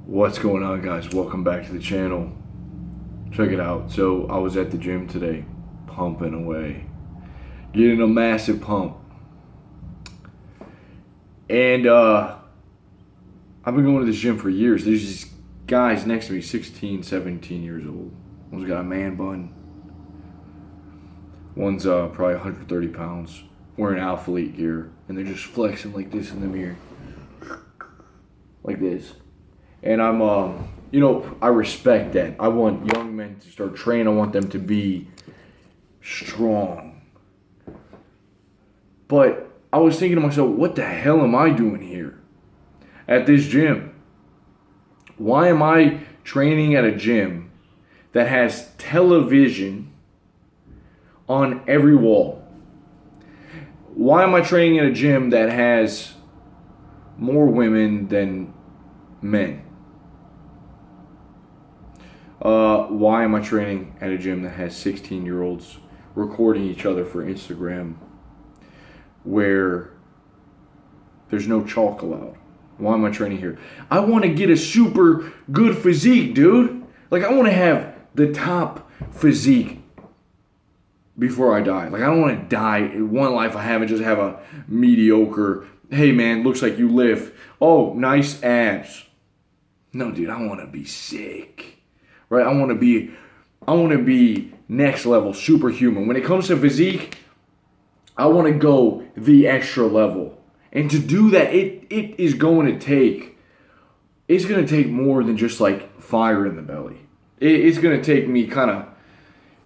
What's going on, guys? Welcome back to the channel. Check it out. So I was at the gym today, pumping away, getting a massive pump. And I've been going to this gym for years. There's these guys next to me, 16, 17 years old. One's got a man bun. One's probably 130 pounds, wearing athlete gear, and they're just flexing like this in the mirror. Like this. And I'm, I respect that. I want young men to start training. I want them to be strong. But I was thinking to myself, what the hell am I doing here at this gym? Why am I training at a gym that has television on every wall? Why am I training at a gym that has more women than men? Why am I training at a gym that has 16-year-olds recording each other for Instagram where there's no chalk allowed? Why am I training here? I want to get a super good physique, dude. Like, I want to have the top physique before I die. Like, I don't want to die in one life I have and just have a mediocre, hey man, looks like you lift. Oh, nice abs. No, dude, I want to be sick. Right? I want to be next level, superhuman. When it comes to physique, I want to go the extra level. And to do that, it's going to take more than just like fire in the belly. It's going to take me kind of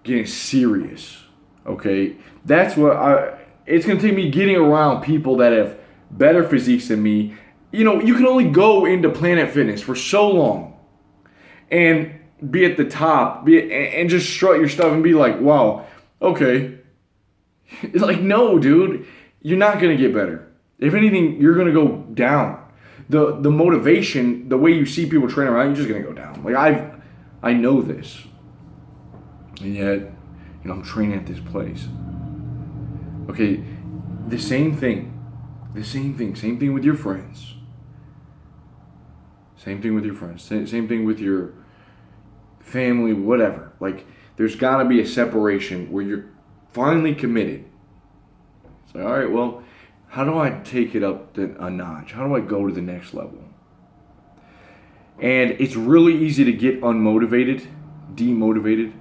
getting serious. Okay? That's what it's going to take me getting around people that have better physiques than me. You know, you can only go into Planet Fitness for so long and be at the top and just strut your stuff and be like, wow, okay. It's like, no, dude, you're not going to get better. If anything, you're going to go down. The motivation, the way you see people train around, you're just going to go down. Like, I know this. And yet, I'm training at this place. Okay, same thing with your friends. Same thing with your friends. Same thing with your family, whatever. Like, there's got to be a separation where you're finally committed. It's like, all right, well, how do I take it up a notch? How do I go to the next level? And it's really easy to get unmotivated, demotivated,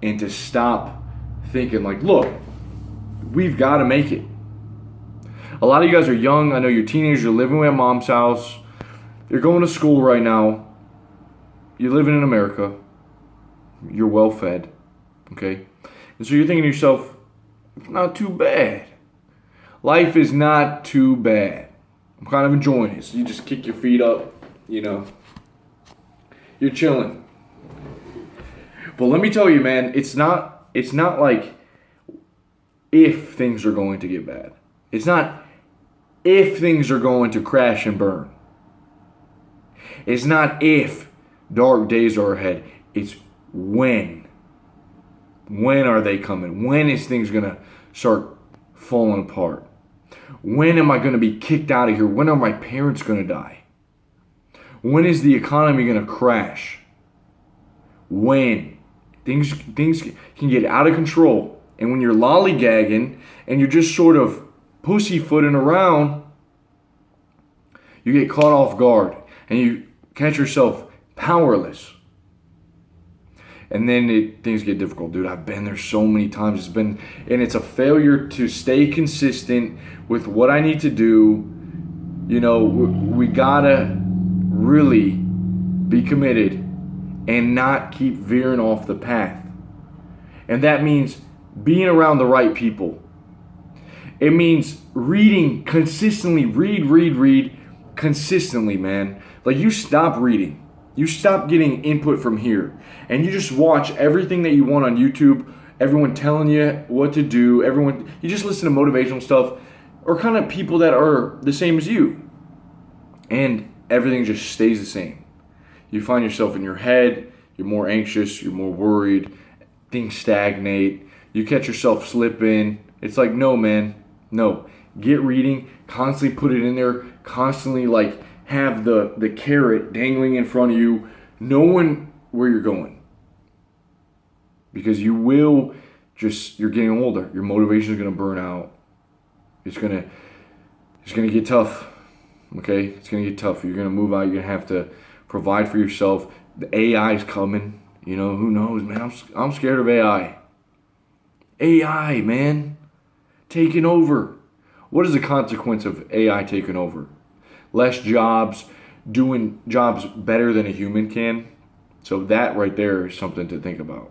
and to stop thinking like, look, we've got to make it. A lot of you guys are young. I know you're teenagers. You're living at mom's house. You're going to school right now. You're living in America. You're well fed. Okay? And so you're thinking to yourself, it's not too bad. Life is not too bad. I'm kind of enjoying it. So you just kick your feet up, You're chilling. But let me tell you, man, it's not like if things are going to get bad. It's not if things are going to crash and burn. It's not if dark days are ahead. It's when. When are they coming? When is things going to start falling apart? When am I going to be kicked out of here? When are my parents going to die? When is the economy going to crash? When? Things can get out of control. And when you're lollygagging and you're just sort of pussyfooting around, you get caught off guard and you catch yourself powerless. And then things get difficult, dude. I've been there so many times. It's a failure to stay consistent with what I need to do. We gotta really be committed and not keep veering off the path. And that means being around the right people. It means reading consistently. Read consistently, man. Like, you stop reading. You stop getting input from here. And you just watch everything that you want on YouTube. Everyone telling you what to do. You just listen to motivational stuff. Or kind of people that are the same as you. And everything just stays the same. You find yourself in your head. You're more anxious. You're more worried. Things stagnate. You catch yourself slipping. It's like, no, man. No. Get reading. Constantly put it in there. Constantly, like, have the carrot dangling in front of you, knowing where you're going. Because you're getting older. Your motivation is going to burn out. It's going to get tough. Okay? It's going to get tough. You're going to move out. You're going to have to provide for yourself. The AI is coming. You know, who knows, man? I'm scared of AI. AI, man. Taking over. What is the consequence of AI taking over? Less jobs, doing jobs better than a human can. So that right there is something to think about.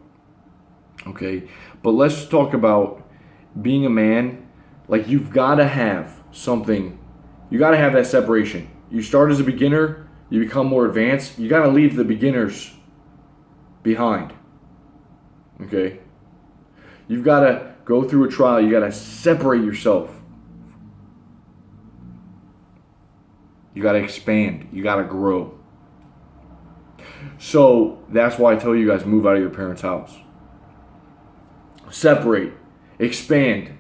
Okay? But let's talk about being a man. Like, you've got to have something. You got to have that separation. You start as a beginner, you become more advanced. You got to leave the beginners behind. Okay? You've got to go through a trial. You got to separate yourself. You got to expand. You got to grow. So that's why I tell you guys, move out of your parents' house. Separate. Expand.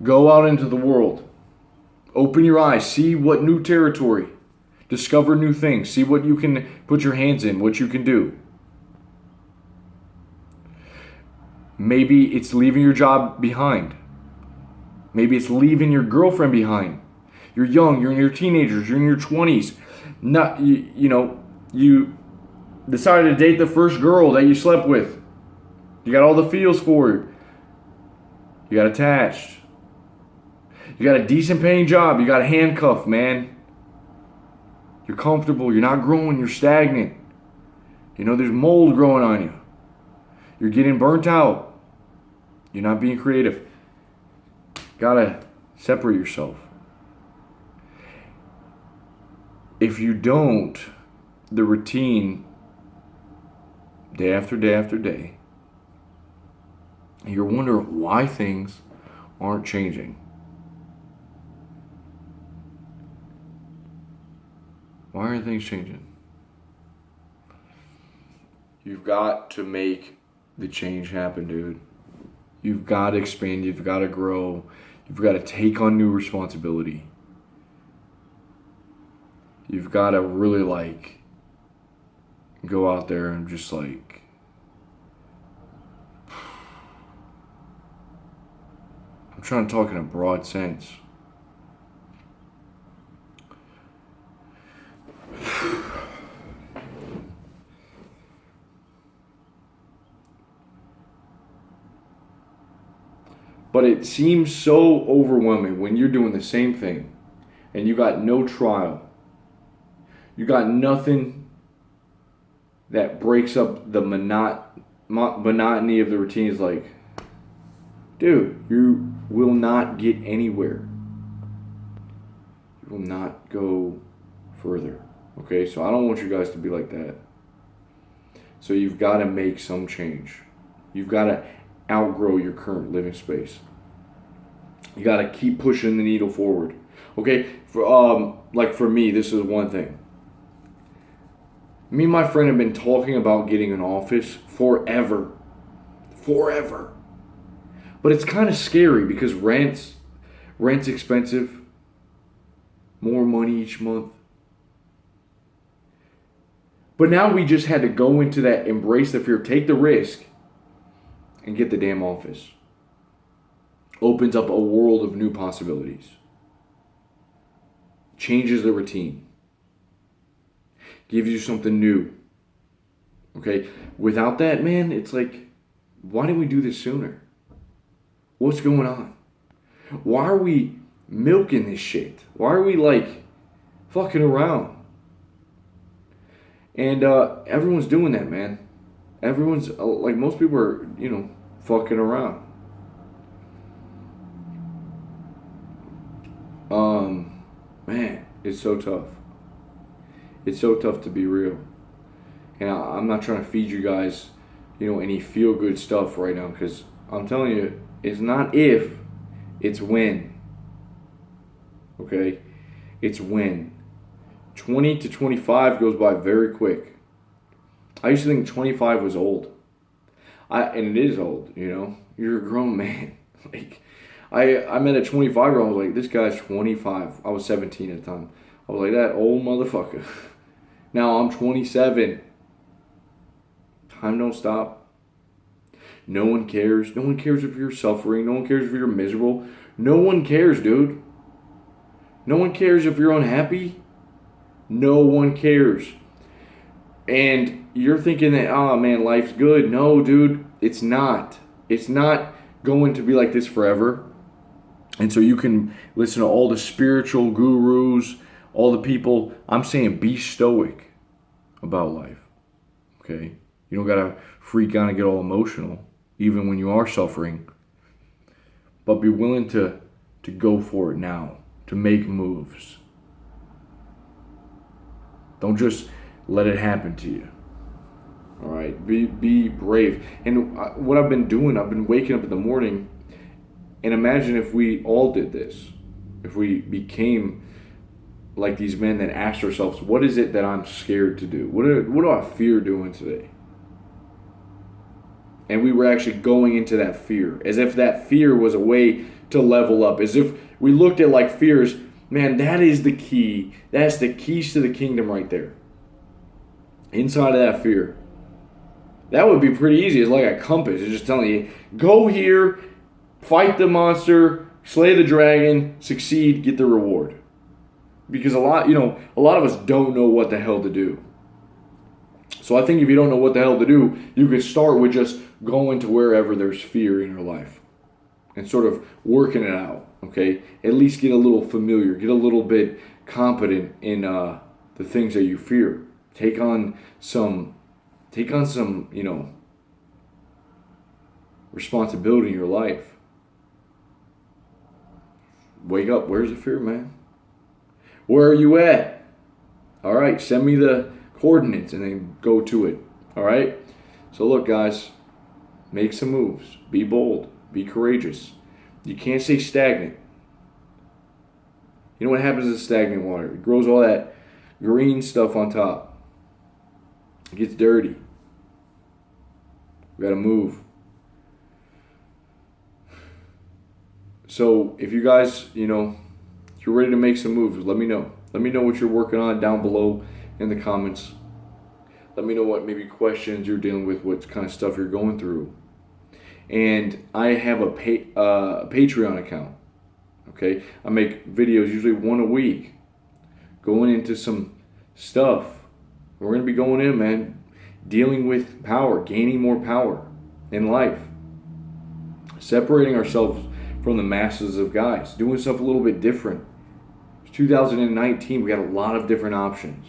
Go out into the world. Open your eyes. See what new territory. Discover new things. See what you can put your hands in. What you can do. Maybe it's leaving your job behind. Maybe it's leaving your girlfriend behind. You're young. You're in your teenagers. You're in your 20s. You decided to date the first girl that you slept with. You got all the feels for her. You got attached. You got a decent paying job. You got a handcuff, man. You're comfortable. You're not growing. You're stagnant. You know, there's mold growing on you. You're getting burnt out. You're not being creative. Gotta separate yourself. If you don't, the routine, day after day after day, you're wondering why things aren't changing. Why aren't things changing? You've got to make the change happen, dude. You've got to expand. You've got to grow. You've got to take on new responsibility. You've got to really go out there and just I'm trying to talk in a broad sense. But it seems so overwhelming when you're doing the same thing and you got no trial. You got nothing that breaks up the monotony of the routine. Is like, dude, you will not get anywhere. You will not go further. Okay, so I don't want you guys to be like that. So you've got to make some change. You've got to outgrow your current living space. You got to keep pushing the needle forward. Okay, for me, this is one thing. Me and my friend have been talking about getting an office forever. But it's kind of scary because rent's expensive. More money each month. But now we just had to go into that, embrace the fear, take the risk, and get the damn office. Opens up a world of new possibilities. Changes the routine. Gives you something new. Okay? Without that, man, it's like, why didn't we do this sooner? What's going on? Why are we milking this shit? Why are we fucking around? And everyone's doing that, man. Everyone's, most people are, fucking around. Man, it's so tough. It's so tough to be real. And I'm not trying to feed you guys, any feel-good stuff right now, because I'm telling you, it's not if, it's when. Okay? It's when. 20 to 25 goes by very quick. I used to think 25 was old. And it is old, You're a grown man. I met a 25-year-old, I was like, this guy's 25. I was 17 at the time. I was like, that old motherfucker. Now I'm 27. Time don't stop. No one cares. No one cares if you're suffering. No one cares if you're miserable. No one cares, dude. No one cares if you're unhappy. No one cares. And you're thinking that, oh man, life's good. No, dude, it's not. It's not going to be like this forever. And so you can listen to all the spiritual gurus, all the people. I'm saying be stoic about life. Okay? You don't got to freak out and get all emotional, even when you are suffering. But be willing to go for it now, to make moves. Don't just let it happen to you. All right? Be brave. And what I've been doing, I've been waking up in the morning, and imagine if we all did this. If we became like these men that asked ourselves, what is it that I'm scared to do? What do I fear doing today? And we were actually going into that fear, as if that fear was a way to level up, as if we looked at like fears, man, that is the key. That's the keys to the kingdom right there. Inside of that fear. That would be pretty easy. It's like a compass. It's just telling you, go here, fight the monster, slay the dragon, succeed, get the reward. Because a lot of us don't know what the hell to do. So I think if you don't know what the hell to do, you can start with just going to wherever there's fear in your life and sort of working it out, okay? At least get a little familiar, get a little bit competent in the things that you fear. Take on some, responsibility in your life. Wake up. Where's the fear, man? Where are you at? All right, send me the coordinates and then go to it. All right? So look, guys, make some moves. Be bold. Be courageous. You can't stay stagnant. You know what happens to stagnant water? It grows all that green stuff on top. It gets dirty. We got to move. So if you guys, if you're ready to make some moves, let me know. Let me know what you're working on down below in the comments. Let me know what maybe questions you're dealing with, what kind of stuff you're going through. And I have a Patreon account. Okay, I make videos usually one a week, going into some stuff. We're gonna be going in, man, dealing with power, gaining more power in life, separating ourselves from the masses of guys, doing stuff a little bit different. It's 2019, we got a lot of different options.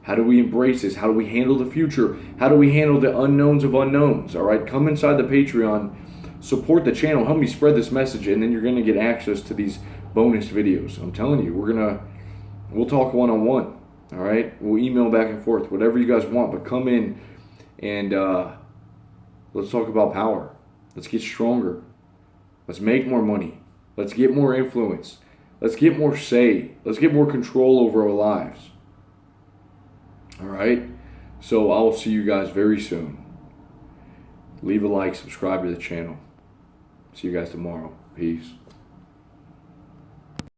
How do we embrace this? How do we handle the future? How do we handle the unknowns of unknowns? All right, come inside the Patreon, support the channel, help me spread this message, and then you're going to get access to these bonus videos. I'm telling you, we'll talk one-on-one. All right, we'll email back and forth, whatever you guys want, but come in and let's talk about power. Let's get stronger. Let's make more money. Let's get more influence. Let's get more say. Let's get more control over our lives. All right? So I will see you guys very soon. Leave a like, subscribe to the channel. See you guys tomorrow. Peace.